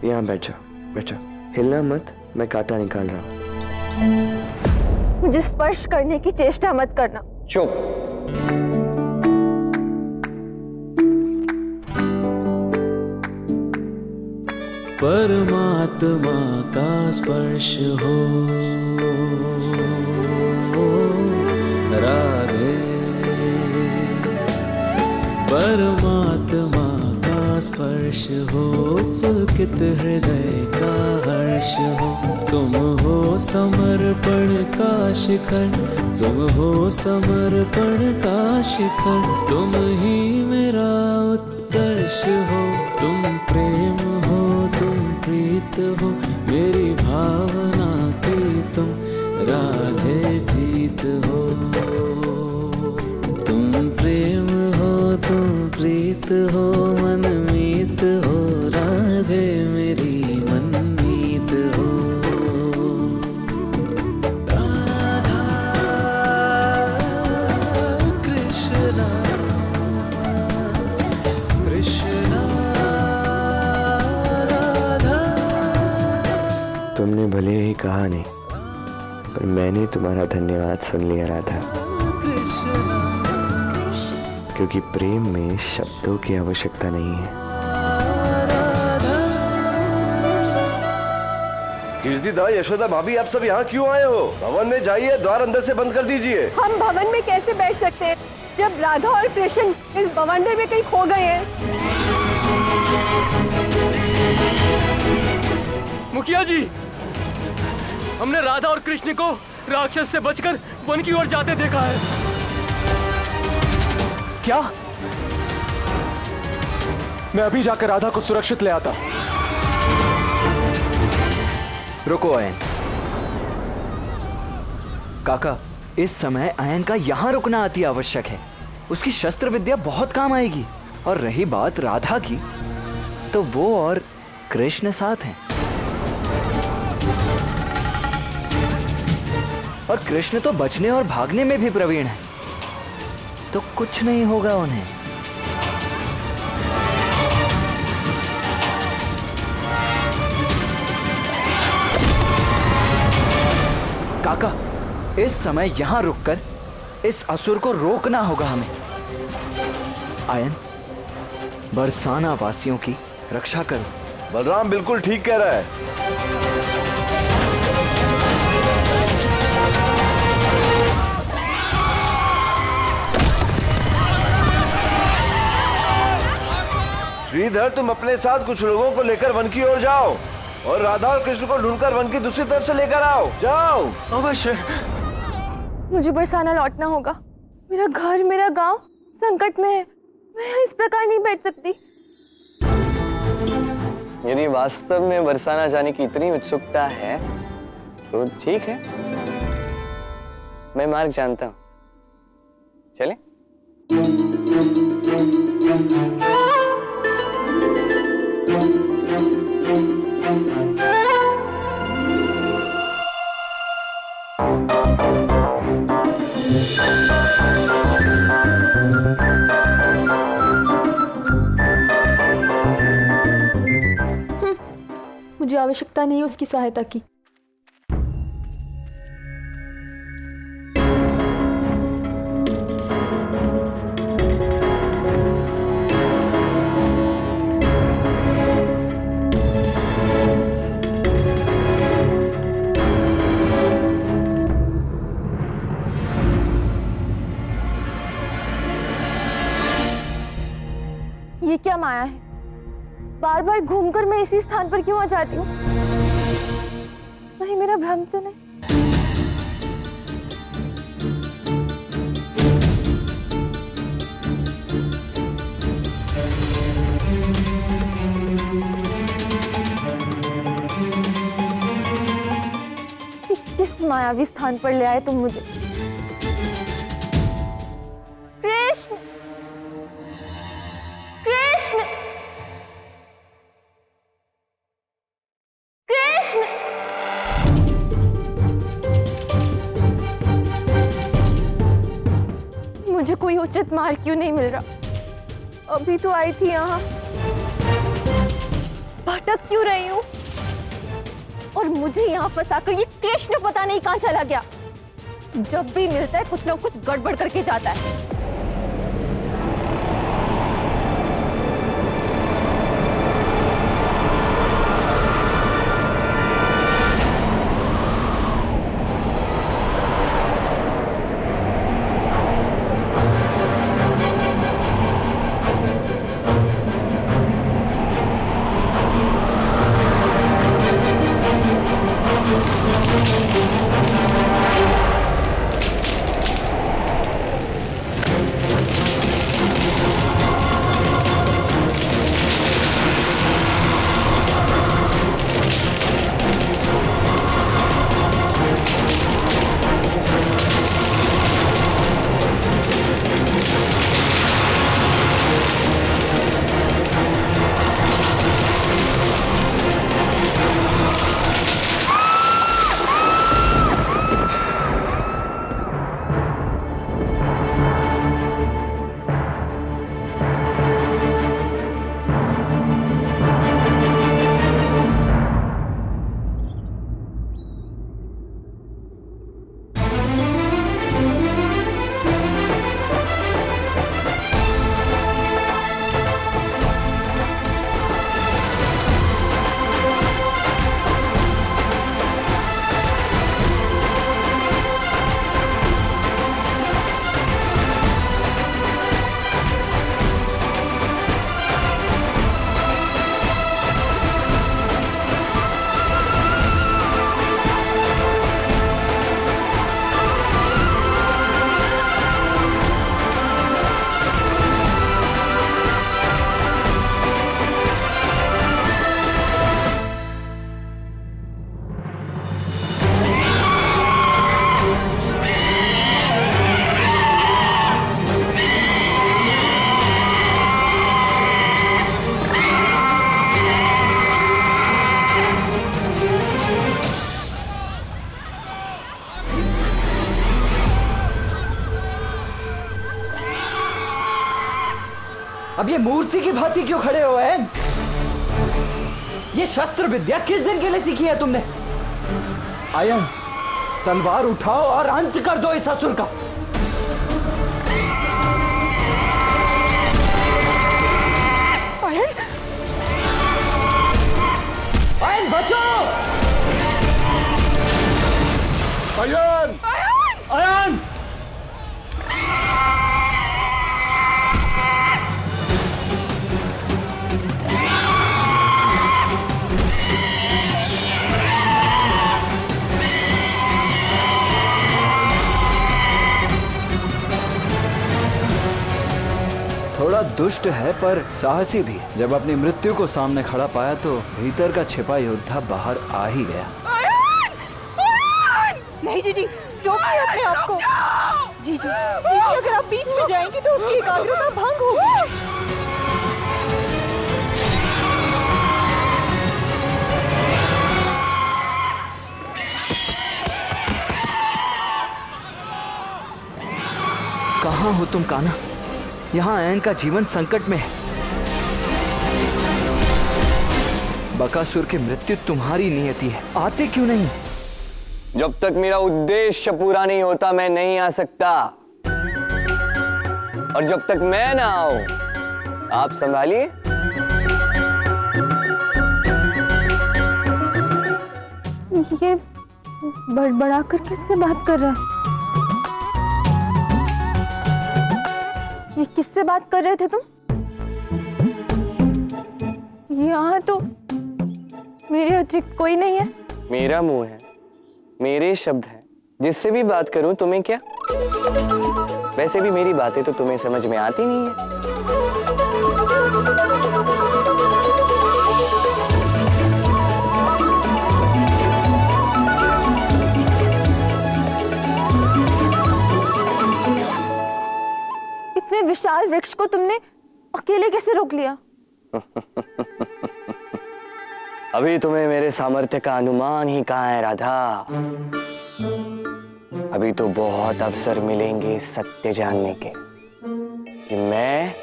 यहाँ बैठ जाओ, बैठ जाओ, हिलना मत, मैं कांटा निकाल रहा हूँ। मुझे स्पर्श करने की चेष्टा मत करना। चुप। परमात्मा का स्पर्श हो राधे, परमात्मा का स्पर्श हो, पुलकित हृदय का हर्ष हो। तुम हो समर्पण का शिखर, तुम हो समर्पण का शिखर, तुम ही मेरा उत्कर्ष हो। तुम प्रेम हो, तुम प्रीत हो, मेरी भावना की तुम राधे जीत हो। तुम प्रेम हो, तुम प्रीत हो, मनमीत हो, राधे मेरी मनमीत हो। राधा कृष्णा कृष्णा राधा। तुमने भले ही कहा नहीं, पर मैंने तुम्हारा धन्यवाद सुन लिया राधा, क्योंकि प्रेम में शब्दों की आवश्यकता नहीं है। कीर्तिदा, यशोदा भाभी, आप सब यहाँ क्यों आए हो? भवन में जाइए, द्वार अंदर से बंद कर दीजिए। हम भवन में कैसे बैठ सकते हैं जब राधा और कृष्ण इस बवंडर में कहीं खो गए हैं? मुखिया जी, हमने राधा और कृष्ण को राक्षस से बचकर वन की ओर जाते देखा है। क्या? मैं अभी जाकर राधा को सुरक्षित ले आता। रुको आयन। काका, इस समय आयन का यहां रुकना अति आवश्यक है। उसकी शस्त्र विद्या बहुत काम आएगी। और रही बात राधा की, तो वो और कृष्ण साथ हैं। और कृष्ण तो बचने और भागने में भी प्रवीण है, तो कुछ नहीं होगा उन्हें। काका, इस समय यहां रुककर इस असुर को रोकना होगा हमें। आयन, बरसाना वासियों की रक्षा करो। बलराम बिल्कुल ठीक कह रहा है। श्रीधर, तुम अपने साथ कुछ लोगों को लेकर वन की ओर जाओ और राधा और कृष्ण को ढूंढकर वन की दूसरी तरफ से लेकर आओ। जाओ। अवश्य। मुझे बरसाना लौटना होगा। मेरा घर, मेरा गांव संकट में है। मैं यहाँ इस प्रकार नहीं बैठ सकती। यदि वास्तव में बरसाना जाने की इतनी उत्सुकता है तो ठीक है, मैं मार्ग जानता हूँ। चले? मुझे आवश्यकता नहीं उसकी सहायता की। ये क्या माया है? बार बार घूमकर मैं इसी स्थान पर क्यों आ जाती हूँ? कहीं मेरा भ्रम तो नहीं? किस मायावी स्थान पर ले आए तुम मुझे? कृष्ण, कृष्ण, कृष्ण। मुझे कोई उचित मार्ग क्यों नहीं मिल रहा? अभी तो आई थी यहाँ, भटक क्यों रही हूँ? और मुझे यहाँ फंसाकर ये कृष्ण पता नहीं कहाँ चला गया। जब भी मिलता है कुछ ना कुछ गड़बड़ करके जाता है। अब ये मूर्ति की भांति क्यों खड़े हो हैं? ये शस्त्र विद्या किस दिन के लिए सीखी है तुमने? आयन, तलवार उठाओ और अंत कर दो इस असुर का। आयन, आयन बचो! आयन! आयन! थोड़ा दुष्ट है पर साहसी भी। जब अपनी मृत्यु को सामने खड़ा पाया तो भीतर का छिपा योद्धा बाहर आ ही गया। नहीं जी, रोकिए अपने आप को। जी, अगर आप बीच में जाएंगी तो उसकी एकाग्रता भंग होगी। कहाँ हो तुम कान्हा? यहाँ आयन का जीवन संकट में है। बकासुर की मृत्यु तुम्हारी नियति है, आते क्यों नहीं? जब तक मेरा उद्देश्य पूरा नहीं होता मैं नहीं आ सकता, और जब तक मैं ना आऊं आप संभालिए। ये बड़बड़ा कर किससे बात कर रहा है? ये किससे बात कर रहे थे तुम? यहाँ तो मेरे अतिरिक्त कोई नहीं है। मेरा मुंह है, मेरे शब्द हैं, जिससे भी बात करूं तुम्हें क्या? वैसे भी मेरी बातें तो तुम्हें समझ में आती नहीं है। इतने विशाल वृक्ष को तुमने अकेले कैसे रोक लिया? अभी तुम्हें मेरे सामर्थ्य का अनुमान ही कहाँ है राधा। अभी तो बहुत अवसर मिलेंगे सत्य जानने के कि मैं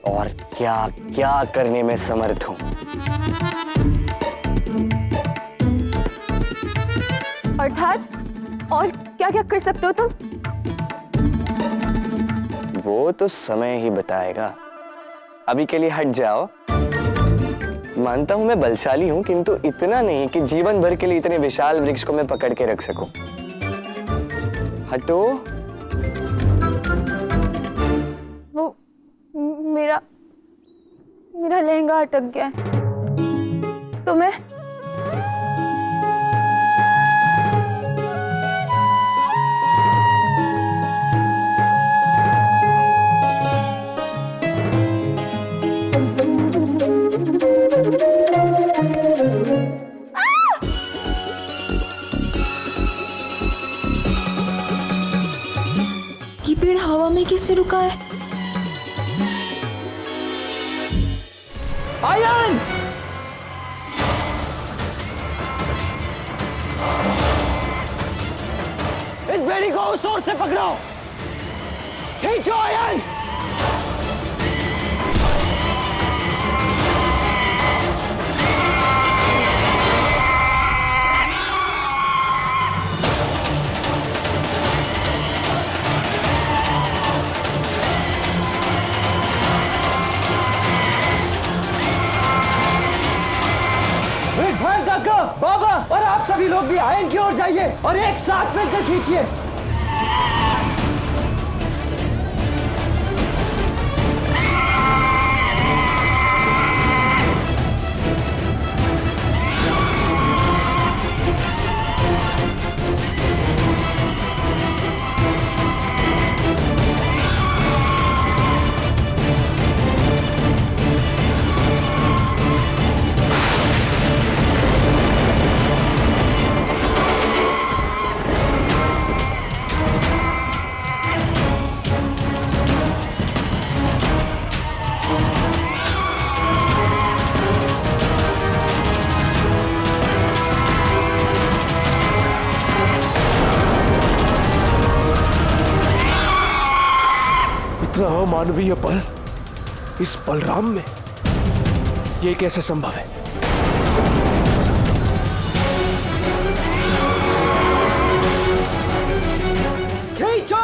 और क्या क्या करने में समर्थ हूं। अर्थात और क्या क्या कर सकते हो तुम? वो तो समय ही बताएगा। अभी के लिए हट जाओ। मानता हूं मैं बलशाली हूं, किंतु इतना नहीं कि जीवन भर के लिए इतने विशाल वृक्ष को मैं पकड़ के रख सकूं। हटो। वो मेरा लहंगा अटक गया है। तो मैं ये पेड़ हवा में कैसे रुका है? आयन! इस बेड़ी को उस ओर से पकड़ो। खींचो आयन! बाबा और आप सभी लोग भी आयन की ओर जाइए और एक साथ मिलकर खींचिए। इतना अमानवीय पल इस बलराम में, ये कैसे संभव है? खींचो!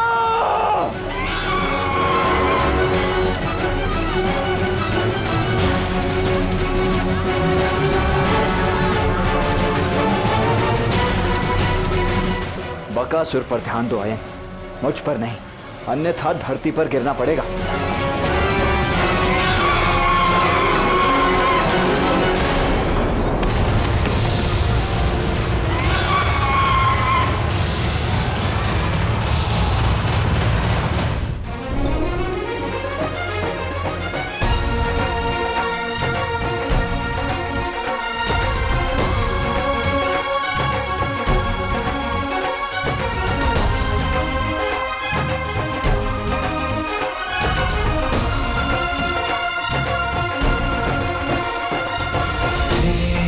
बकासुर पर ध्यान दो आयन, मुझ पर नहीं, अन्यथा धरती पर गिरना पड़ेगा।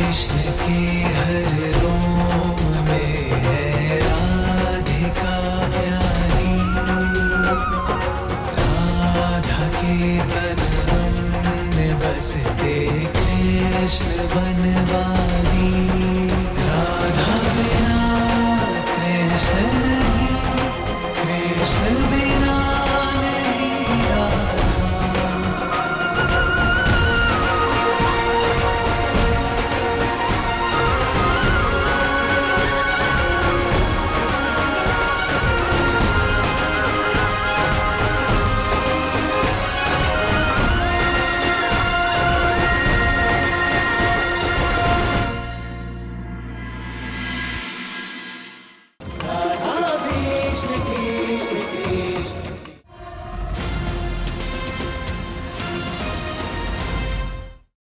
कृष्ण के हर रोम में है राधिका प्यारी, राधा के तन में बसते कृष्ण बनवारी।